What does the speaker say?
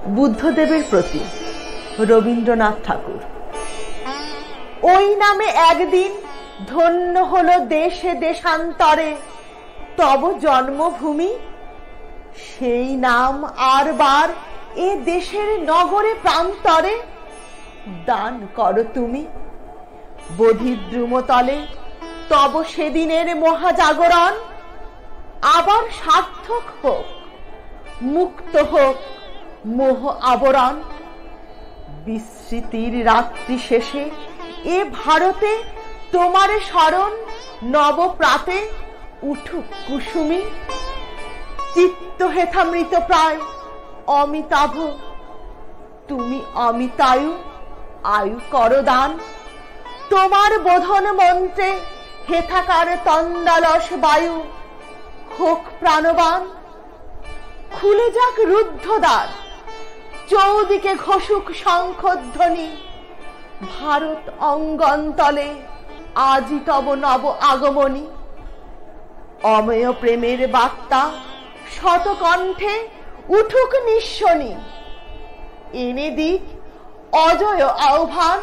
বুদ্ধদেবের প্রতি রবীন্দ্রনাথ ঠাকুর। ওই নামে একদিন ধন্য হলো দেশে দেশান্তরে তব জন্মভূমি, সেই নাম আর বার এ দেশের নগরে প্রান্তরে দান করো তুমি। বোধিদ্রুমতলে তব সেদিনের মহাজাগরণ আবার সার্থক হোক, মুক্ত হোক মোহ আবরণ। বিস্মৃতির রাত্রি শেষে এ ভারতে তোমারে স্মরণ নবপ্রাতে উঠুক কুসুমি। চিত্ত হেথা মৃত প্রায় অমিতাভ, তুমি অমিতায়ু আয়ু করদান। তোমার বোধন মন্ত্রে হেথাকার তন্দালস বায়ু হোক প্রাণবান। খুলে যাক রুদ্ধদ্বার, চৌদিকে ঘোষুক শঙ্খধ্বনি। ভারত অঙ্গনতলে আজি তব নব আগমনী। অমেয় প্রেমের বার্তা শতকণ্ঠে উঠুক নিঃশনি। এনে দিক অজয় আহ্বান